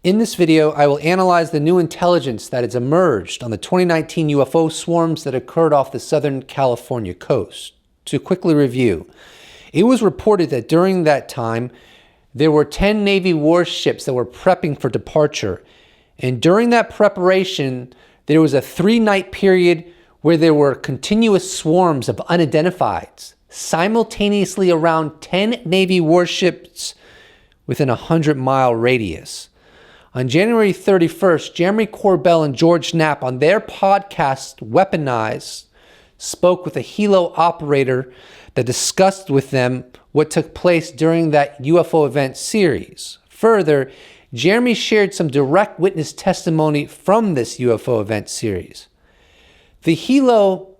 In this video, I will analyze the new intelligence that has emerged on the 2019 UFO swarms that occurred off the Southern California coast. To quickly review, it was reported that during that time, there were 10 Navy warships that were prepping for departure. And during that preparation, there was a 3-night period where there were continuous swarms of unidentifieds, simultaneously around 10 Navy warships within a 100-mile radius. On January 31st, Jeremy Corbell and George Knapp on their podcast, Weaponized, spoke with a helo operator that discussed with them what took place during that UFO event series. Further, Jeremy shared some direct witness testimony from this UFO event series. The helo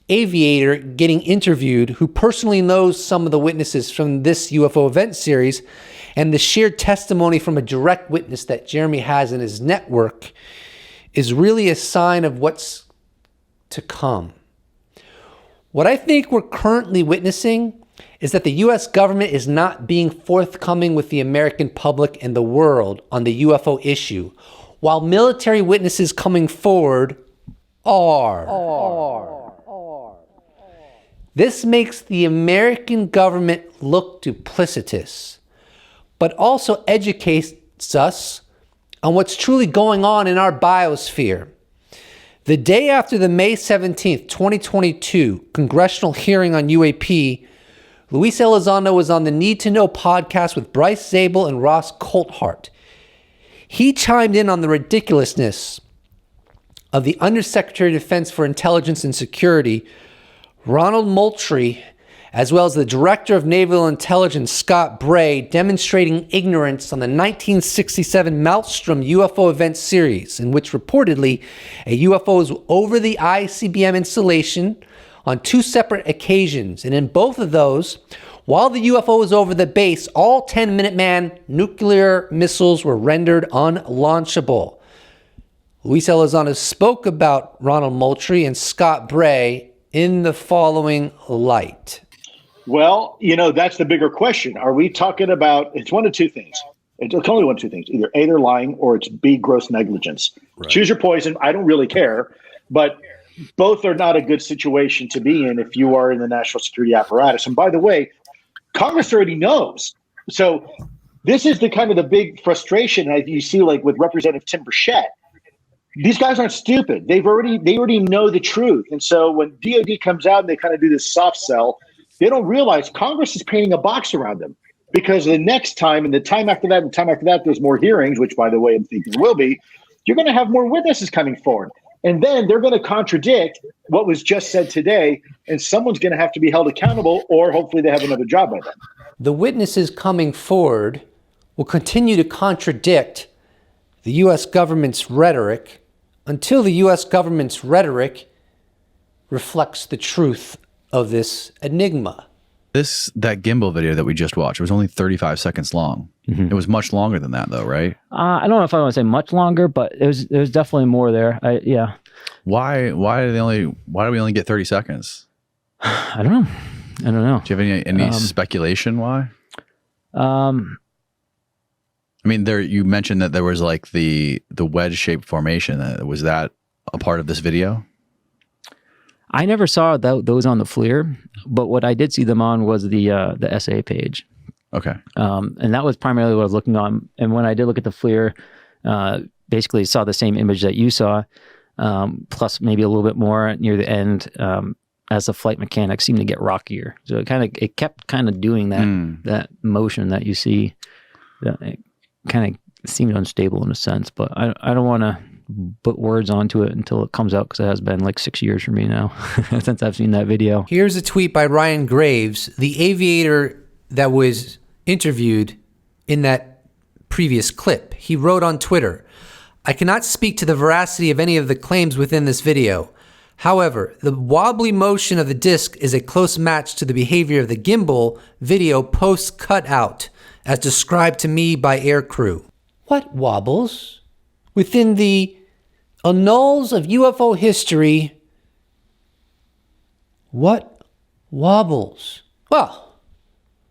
aviator getting interviewed, who personally knows some of the witnesses from this UFO event series, and the shared testimony from a direct witness that Jeremy has in his network, is really a sign of what's to come. What I think we're currently witnessing is that the U.S. government is not being forthcoming with the American public and the world on the UFO issue, while military witnesses coming forward are. This makes the American government look duplicitous, but also educates us on what's truly going on in our biosphere. The day after the May 17th, 2022 Congressional hearing on UAP, Luis Elizondo was on the Need to Know podcast with Bryce Zabel and Ross Coulthart. He chimed in on the ridiculousness of the Undersecretary of Defense for Intelligence and Security, Ronald Moultrie, as well as the Director of Naval Intelligence, Scott Bray, demonstrating ignorance on the 1967 Maelstrom UFO event series, in which reportedly a UFO was over the ICBM installation on 2 separate occasions. And in both of those, while the UFO was over the base, all 10 Minuteman nuclear missiles were rendered unlaunchable. Luis Elizondo spoke about Ronald Moultrie and Scott Bray in the following light. Well, that's the bigger question. Are we talking about, it's one of two things. It's only one of two things. Either A, they're lying, or it's B, gross negligence. Right. Choose your poison. I don't really care. But both are not a good situation to be in if you are in the national security apparatus. And by the way, Congress already knows. So this is the kind of the big frustration you see, like with Representative Tim Burchett. These guys aren't stupid. They already know the truth. And so when DOD comes out and they kind of do this soft sell, they don't realize Congress is painting a box around them, because the next time and the time after that and the time after that, there's more hearings, which, by the way, I'm thinking will be, you're going to have more witnesses coming forward. And then they're going to contradict what was just said today, and someone's going to have to be held accountable, or hopefully they have another job by then. The witnesses coming forward will continue to contradict the U.S. government's rhetoric until the U.S. government's rhetoric reflects the truth of this enigma. That Gimbal video that we just watched, it was only 35 seconds long. Mm-hmm. It was much longer than that, though, right? I don't know if I want to say much longer, but there was definitely more there. Yeah. Why do we only get 30 seconds? I don't know. Do you have any speculation why? I mean, you mentioned that there was like the wedge-shaped formation. Was that a part of this video? I never saw those on the FLIR, but what I did see them on was the SA page. Okay. And that was primarily what I was looking on. And when I did look at the FLIR, basically saw the same image that you saw, plus maybe a little bit more near the end, as the flight mechanics seemed to get rockier. So it kept kind of doing that motion that you see. It kind of seemed unstable in a sense, but I don't want to put words onto it until it comes out, because it has been like 6 years for me now since I've seen that video. Here's a tweet by Ryan Graves, the aviator that was interviewed in that previous clip. He wrote on Twitter, "I cannot speak to the veracity of any of the claims within this video. However, the wobbly motion of the disc is a close match to the behavior of the gimbal video post cutout, as described to me by aircrew." What wobbles? Within the annals of UFO history, what wobbles? Well,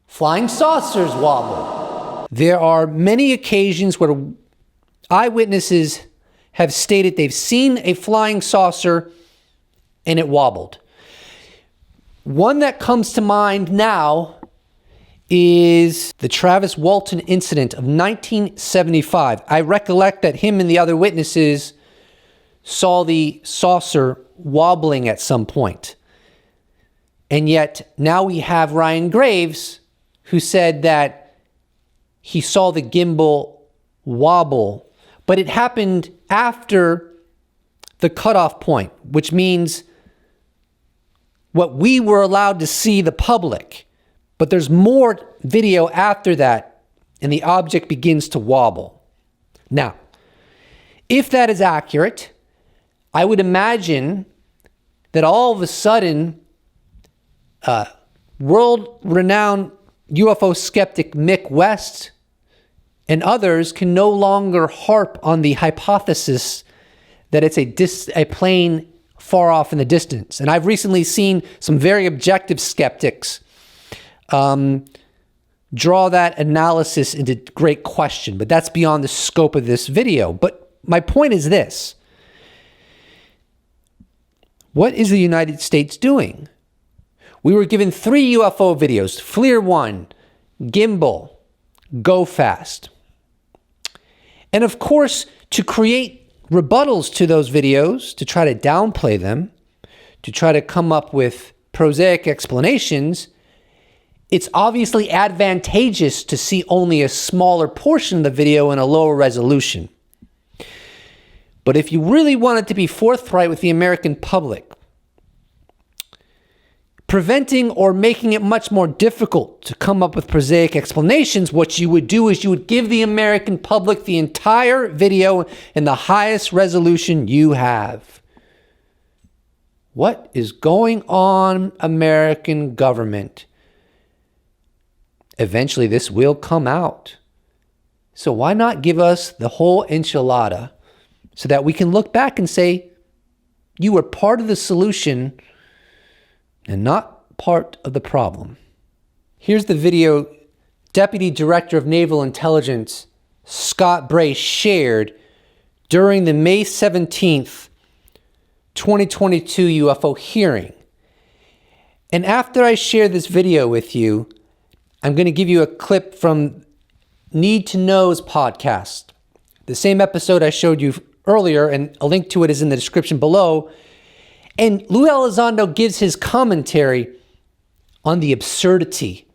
flying saucers wobble. There are many occasions where eyewitnesses have stated they've seen a flying saucer and it wobbled. One that comes to mind now is the Travis Walton incident of 1975. I recollect that him and the other witnesses saw the saucer wobbling at some point. And yet now we have Ryan Graves, who said that he saw the gimbal wobble, but it happened after the cutoff point, which means what we were allowed to see, the public, but there's more video after that and the object begins to wobble. Now, if that is accurate, I would imagine that all of a sudden, world-renowned UFO skeptic Mick West and others can no longer harp on the hypothesis that it's a plane far off in the distance. And I've recently seen some very objective skeptics draw that analysis into great question, but that's beyond the scope of this video. But my point is this. What is the United States doing? We were given 3 UFO videos, FLIR 1, Gimbal, Go Fast. And of course, to create rebuttals to those videos, to try to downplay them, to try to come up with prosaic explanations, it's obviously advantageous to see only a smaller portion of the video in a lower resolution. But if you really wanted to be forthright with the American public, preventing or making it much more difficult to come up with prosaic explanations, what you would do is you would give the American public the entire video in the highest resolution you have. What is going on, American government? Eventually this will come out. So why not give us the whole enchilada so that we can look back and say, you were part of the solution and not part of the problem. Here's the video Deputy Director of Naval Intelligence Scott Bray shared during the May 17th, 2022 UFO hearing. And after I share this video with you, I'm going to give you a clip from Need to Know's podcast, the same episode I showed you earlier, and a link to it is in the description below. And Lou Elizondo gives his commentary on the absurdity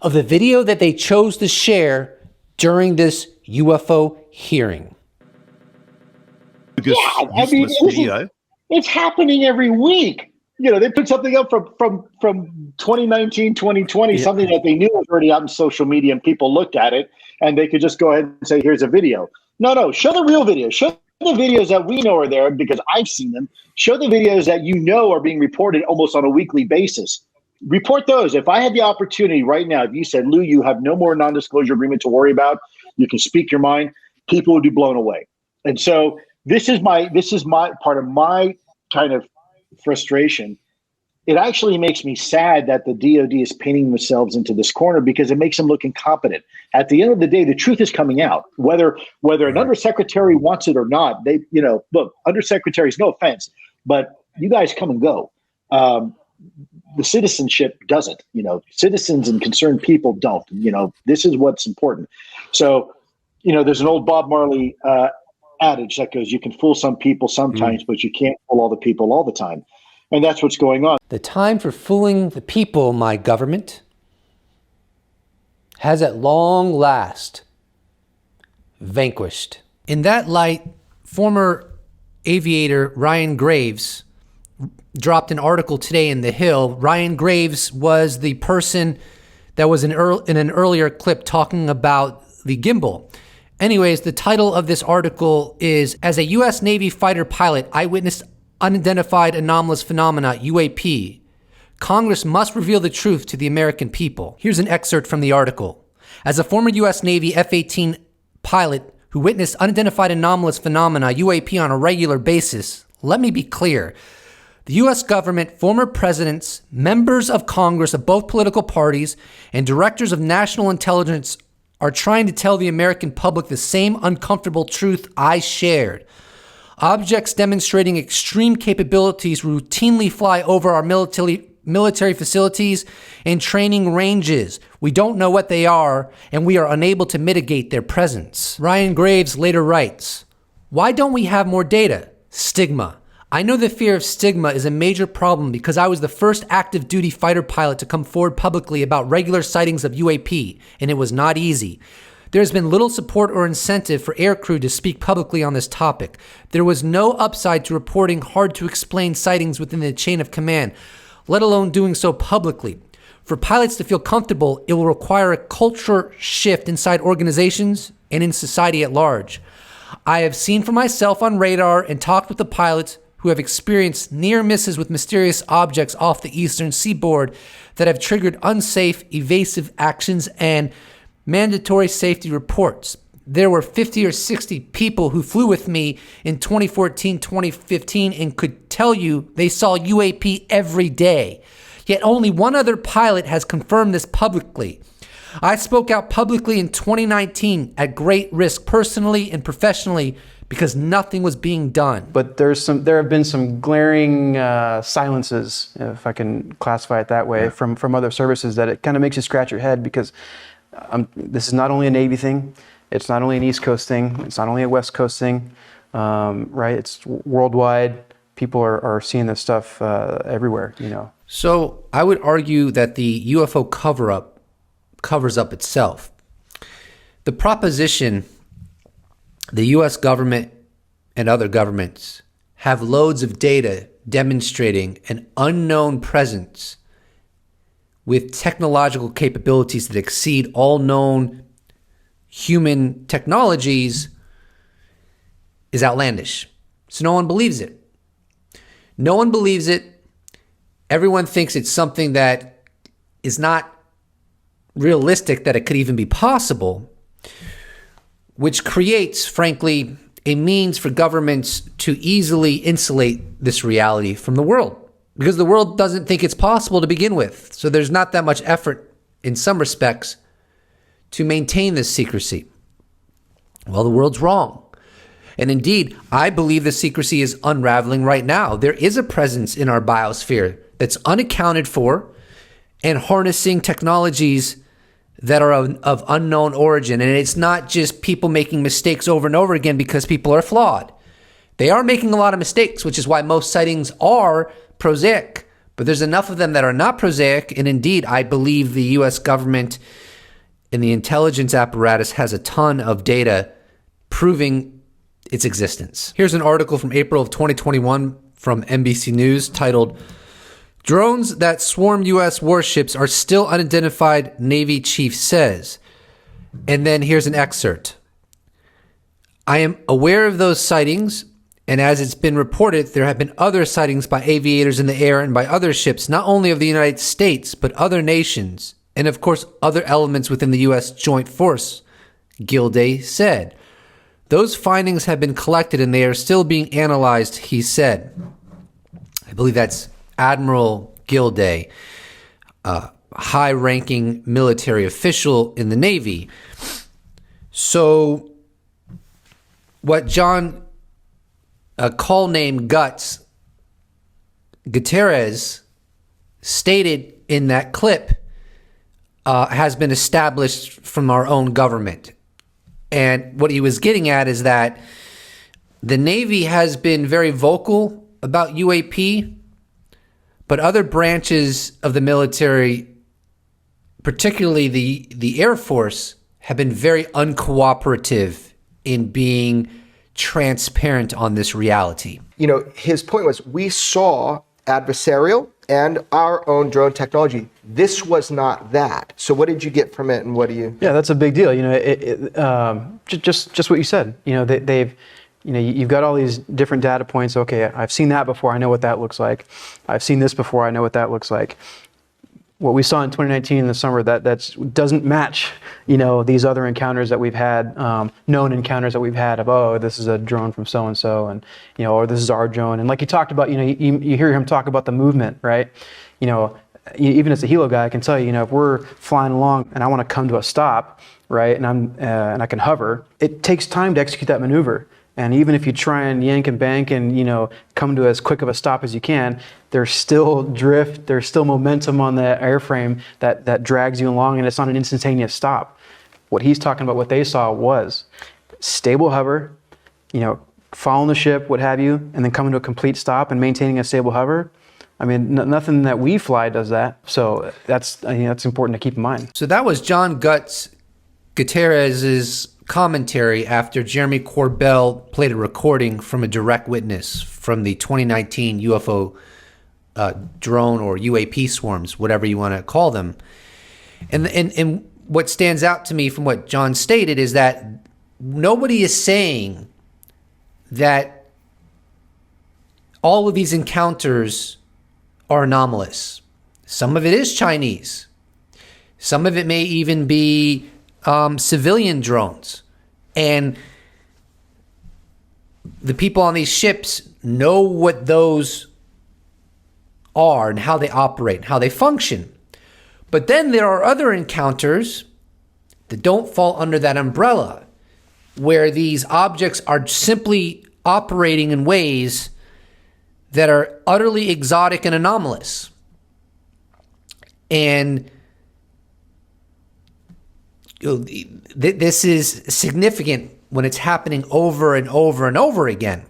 of the video that they chose to share during this UFO hearing. Yeah, I mean, it's happening every week. You know, they put something up from 2019, 2020, something that they knew was already out in social media, and people looked at it, and they could just go ahead and say, here's a video. No, show the real video. Show the videos that we know are there because I've seen them. Show the videos that you know are being reported almost on a weekly basis. Report those. If I had the opportunity right now, if you said, Lou, you have no more non-disclosure agreement to worry about, you can speak your mind, people would be blown away. And so this is my part of my kind of frustration. It actually makes me sad that the DOD is painting themselves into this corner because it makes them look incompetent. At the end of the day, the truth is coming out, whether an undersecretary wants it or not. They, look, undersecretaries, no offense, but you guys come and go. The citizenship doesn't, citizens and concerned people don't, this is what's important. So, there's an old Bob Marley adage that goes, you can fool some people sometimes, but you can't fool all the people all the time. And that's what's going on. The time for fooling the people, my government, has at long last vanquished. In that light, former aviator Ryan Graves dropped an article today in The Hill. Ryan Graves was the person that was in an earlier clip talking about the gimbal. Anyways, the title of this article is, As a U.S. Navy fighter pilot, I witnessed unidentified anomalous phenomena, UAP. Congress must reveal the truth to the American people. Here's an excerpt from the article. As a former U.S. Navy F-18 pilot who witnessed unidentified anomalous phenomena, UAP, on a regular basis, let me be clear. The U.S. government, former presidents, members of Congress of both political parties, and directors of national intelligence are trying to tell the American public the same uncomfortable truth I shared. Objects demonstrating extreme capabilities routinely fly over our military facilities and training ranges. We don't know what they are, and we are unable to mitigate their presence. Ryan Graves later writes, "Why don't we have more data? Stigma. I know the fear of stigma is a major problem because I was the first active duty fighter pilot to come forward publicly about regular sightings of UAP, and it was not easy. There has been little support or incentive for aircrew to speak publicly on this topic. There was no upside to reporting hard-to-explain sightings within the chain of command, let alone doing so publicly. For pilots to feel comfortable, it will require a culture shift inside organizations and in society at large. I have seen for myself on radar and talked with the pilots who have experienced near misses with mysterious objects off the eastern seaboard that have triggered unsafe, evasive actions and mandatory safety reports. There were 50 or 60 people who flew with me in 2014, 2015 and could tell you they saw UAP every day. Yet only one other pilot has confirmed this publicly. I spoke out publicly in 2019 at great risk personally and professionally because nothing was being done." But there have been some glaring silences, if I can classify it that way, from other services that it kind of makes you scratch your head because this is not only a Navy thing, it's not only an East Coast thing, it's not only a West Coast thing, right? It's worldwide. People are seeing this stuff everywhere, you know. So I would argue that the UFO cover-up covers up itself. The proposition the U.S. government and other governments have loads of data demonstrating an unknown presence with technological capabilities that exceed all known human technologies is outlandish. So no one believes it. No one believes it. Everyone thinks it's something that is not realistic, that it could even be possible, which creates, frankly, a means for governments to easily insulate this reality from the world, because the world doesn't think it's possible to begin with. So there's not that much effort in some respects to maintain this secrecy. Well, the world's wrong. And indeed, I believe the secrecy is unraveling right now. There is a presence in our biosphere that's unaccounted for and harnessing technologies that are of unknown origin. And it's not just people making mistakes over and over again because people are flawed. They are making a lot of mistakes, which is why most sightings are prosaic. But there's enough of them that are not prosaic. And indeed, I believe the U.S. government and the intelligence apparatus has a ton of data proving its existence. Here's an article from April of 2021 from NBC News titled, "Drones that swarm U.S. warships are still unidentified," Navy chief says. And then here's an excerpt. "I am aware of those sightings, and as it's been reported, there have been other sightings by aviators in the air and by other ships, not only of the United States, but other nations, and of course other elements within the U.S. Joint Force," Gilday said. "Those findings have been collected and they are still being analyzed," he said. I believe that's Admiral Gilday, a high-ranking military official in the Navy. So what John, a call name Guts, Gutierrez, stated in that clip has been established from our own government. And what he was getting at is that the Navy has been very vocal about UAP, but other branches of the military, particularly the Air Force, have been very uncooperative in being transparent on this reality. You know, his point was we saw adversarial and our own drone technology. This was not that. So what did you get from it, and what do you? Yeah, that's a big deal. You know, just what you said. You know, they've. You know, you've got all these different data points. Okay, I've seen that before. I know what that looks like. I've seen this before. I know what that looks like. What we saw in 2019 in the summer, that doesn't match, you know, these other encounters that we've had, known encounters that we've had of, oh, this is a drone from so-and-so, and, you know, or this is our drone. And like you talked about, you know, you hear him talk about the movement, right? You know, even as a helo guy, I can tell you, if we're flying along and I want to come to a stop, right, and I can hover, it takes time to execute that maneuver. And even if you try and yank and bank and, come to as quick of a stop as you can, there's still drift, there's still momentum on the airframe that drags you along, and it's not an instantaneous stop. What he's talking about, what they saw was stable hover, following the ship, what have you, and then coming to a complete stop and maintaining a stable hover. I mean, nothing that we fly does that. So that's important to keep in mind. So that was John Gutierrez's commentary after Jeremy Corbell played a recording from a direct witness from the 2019 UFO drone or UAP swarms, whatever you want to call them. And what stands out to me from what John stated is that nobody is saying that all of these encounters are anomalous. Some of it is Chinese. Some of it may even be civilian drones. And the people on these ships know what those are and how they operate and how they function. But then there are other encounters that don't fall under that umbrella, where these objects are simply operating in ways that are utterly exotic and anomalous. And this is significant when it's happening over and over and over again.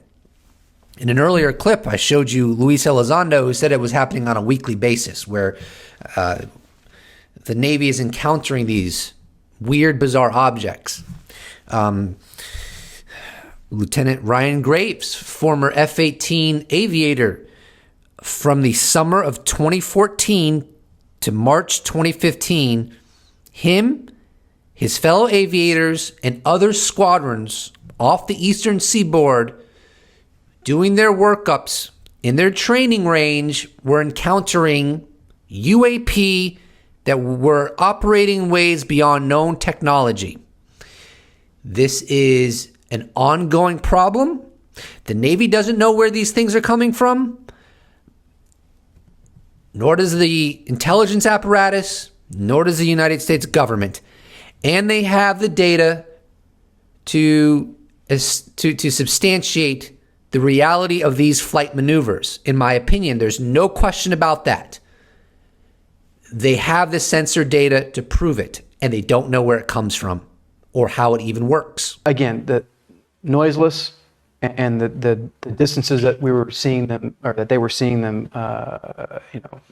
In an earlier clip, I showed you Luis Elizondo, who said it was happening on a weekly basis, where the Navy is encountering these weird, bizarre objects. Lieutenant Ryan Graves, former F-18 aviator, from the summer of 2014 to March 2015, him, his fellow aviators, and other squadrons off the eastern seaboard doing their workups in their training range were encountering UAP that were operating in ways beyond known technology. This is an ongoing problem. The Navy doesn't know where these things are coming from, nor does the intelligence apparatus, nor does the United States government. And they have the data to substantiate the reality of these flight maneuvers. In my opinion, there's no question about that. They have the sensor data to prove it, and they don't know where it comes from or how it even works. Again, the noiseless and the distances that we were seeing them, or that they were seeing them,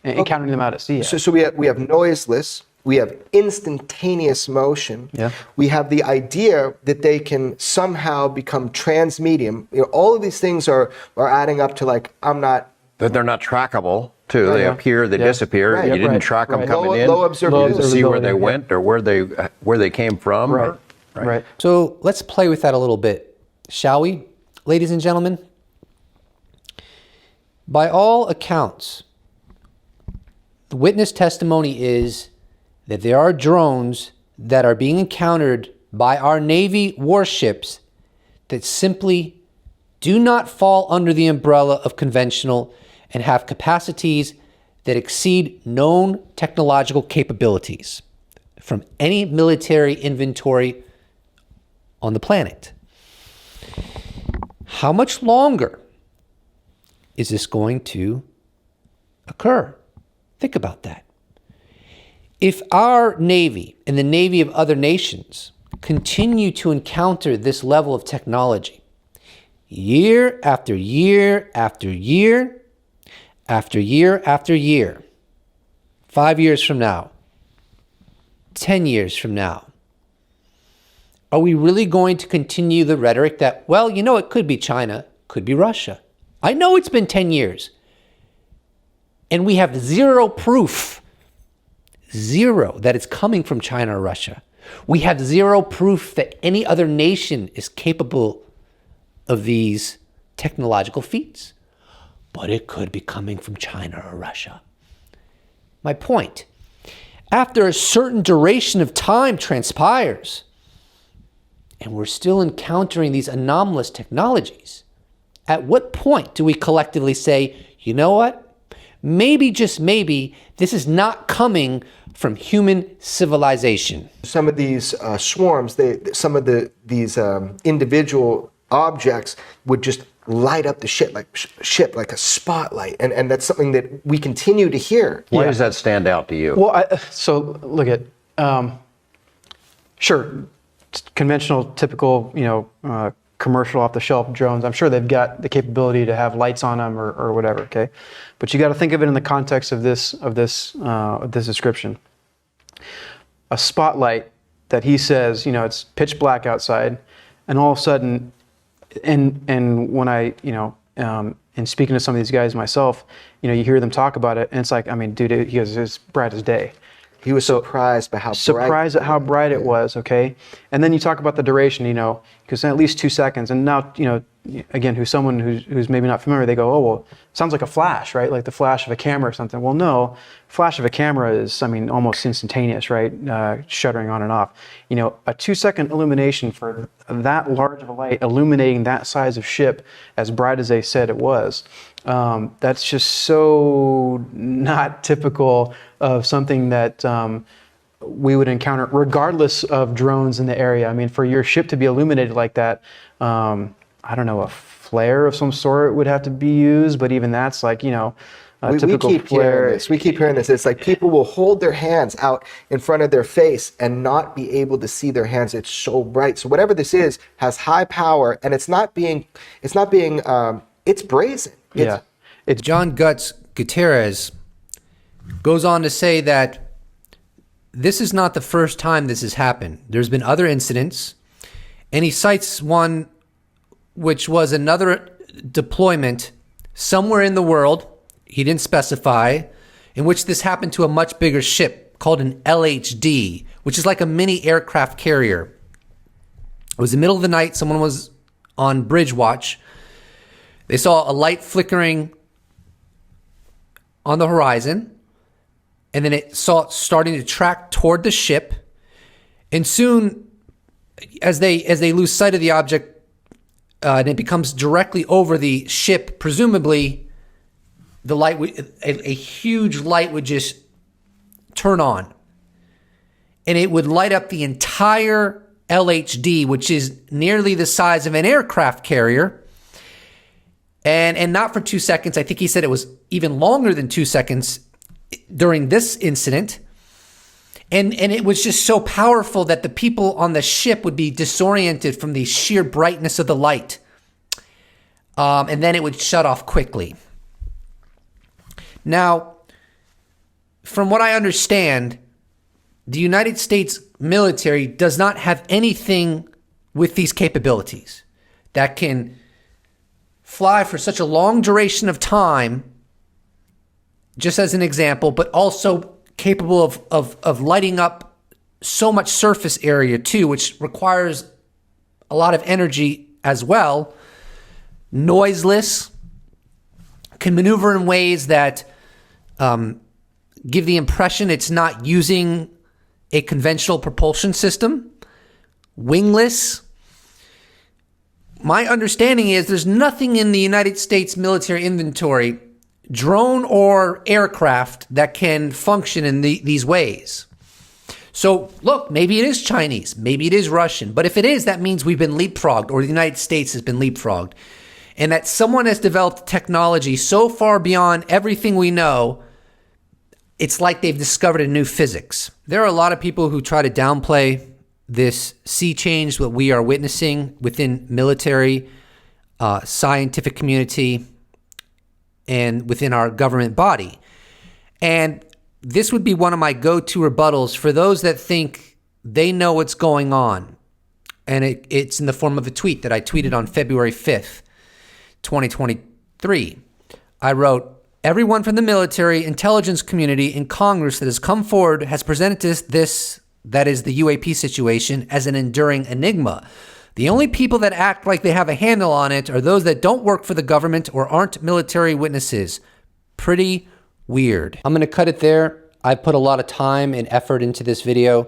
encountering them out at sea. So we have noiseless, we have instantaneous motion. Yeah. We have the idea that they can somehow become transmedium. All of these things are adding up to that they're not trackable too. They appear, they disappear. Right, you didn't track them coming in. Low You didn't see where they observability, went or where they came from. Right. So let's play with that a little bit, shall we, ladies and gentlemen? By all accounts, the witness testimony is that there are drones that are being encountered by our Navy warships that simply do not fall under the umbrella of conventional and have capacities that exceed known technological capabilities from any military inventory on the planet. How much longer is this going to occur? Think about that. If our Navy and the Navy of other nations continue to encounter this level of technology year after year after year after year after year, 5 years from now, 10 years from now, are we really going to continue the rhetoric that, well, it could be China, could be Russia? I know it's been 10 years, and we have zero proof, that it's coming from China or Russia. We have zero proof that any other nation is capable of these technological feats. But it could be coming from China or Russia. My point, after a certain duration of time transpires, and we're still encountering these anomalous technologies, at what point do we collectively say, you know what? maybe, just maybe, this is not coming from human civilization. Some of these swarms, these individual objects would just light up the ship like a spotlight, and that's something that we continue to hear. Why does that stand out to you? Well, so look at, sure, conventional, typical, commercial off-the-shelf drones. I'm sure they've got the capability to have lights on them or whatever. Okay, but you got to think of it in the context of this description. A spotlight that he says, it's pitch black outside, and all of a sudden, and when I, and speaking to some of these guys myself, you hear them talk about it, and it's like, I mean, dude, he goes, it's bright as day. He was surprised by how surprised at how bright it was. Okay, and then you talk about the duration, because at least 2 seconds. And now, again, who's maybe not familiar, they go, oh well, sounds like a flash, right? Like the flash of a camera or something. Well, no, flash of a camera is, almost instantaneous, right? Shuttering on and off. A 2-second illumination for that large of a light illuminating that size of ship, as bright as they said it was. That's just so not typical of something that we would encounter, regardless of drones in the area. For your ship to be illuminated like that, I don't know, a flare of some sort would have to be used, but even that's like, a typical flare. We keep hearing this. It's like people will hold their hands out in front of their face and not be able to see their hands. It's so bright. So whatever this is has high power, and it's brazen. It's John Gutierrez goes on to say that this is not the first time this has happened. There's been other incidents, and he cites one which was another deployment somewhere in the world, he didn't specify, in which this happened to a much bigger ship called an LHD, which is like a mini aircraft carrier. It was the middle of the night. Someone was on bridge watch. They saw a light flickering on the horizon, and then it saw it starting to track toward the ship. And soon, as they lose sight of the object, and it becomes directly over the ship, presumably the light, a huge light would just turn on, and it would light up the entire LHD, which is nearly the size of an aircraft carrier. And not for 2 seconds. I think he said it was even longer than 2 seconds during this incident. And it was just so powerful that the people on the ship would be disoriented from the sheer brightness of the light. And then it would shut off quickly. Now, from what I understand, the United States military does not have anything with these capabilities that can fly for such a long duration of time, just as an example, but also capable of lighting up so much surface area too, which requires a lot of energy as well, noiseless, can maneuver in ways that give the impression it's not using a conventional propulsion system, wingless. My understanding is there's nothing in the United States military inventory, drone or aircraft, that can function in these ways. So look, maybe it is Chinese, maybe it is Russian, but if it is, that means we've been leapfrogged, or the United States has been leapfrogged, and that someone has developed technology so far beyond everything we know, it's like they've discovered a new physics. There are a lot of people who try to downplay this sea change that we are witnessing within military, scientific community, and within our government body. And this would be one of my go-to rebuttals for those that think they know what's going on. And it's in the form of a tweet that I tweeted on February 5th, 2023. I wrote, "Everyone from the military, intelligence community, and Congress that has come forward has presented this, that is the UAP situation, as an enduring enigma. The only people that act like they have a handle on it are those that don't work for the government or aren't military witnesses. Pretty weird." I'm going to cut it there. I put a lot of time and effort into this video.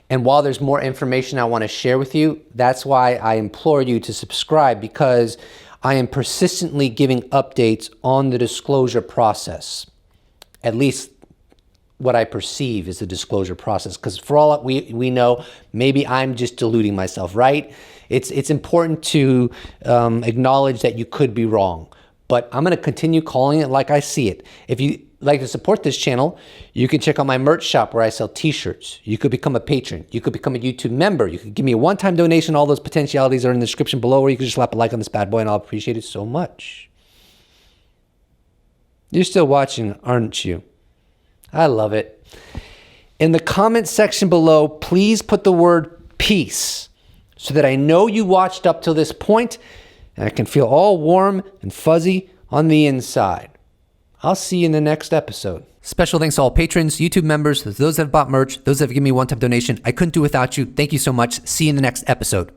And while there's more information I want to share with you, that's why I implore you to subscribe, because I am persistently giving updates on the disclosure process. at least what I perceive is the disclosure process. Because for all we know, maybe I'm just deluding myself, right? It's important to acknowledge that you could be wrong. But I'm going to continue calling it like I see it. If you like to support this channel, you can check out my merch shop where I sell t-shirts. You could become a patron. You could become a YouTube member. You could give me a one-time donation. All those potentialities are in the description below, or you can just slap a like on this bad boy and I'll appreciate it so much. You're still watching, aren't you? I love it. In the comment section below, please put the word peace so that I know you watched up till this point and I can feel all warm and fuzzy on the inside. I'll see you in the next episode. Special thanks to all patrons, YouTube members, those that have bought merch, those that have given me a one-time donation. I couldn't do without you. Thank you so much. See you in the next episode.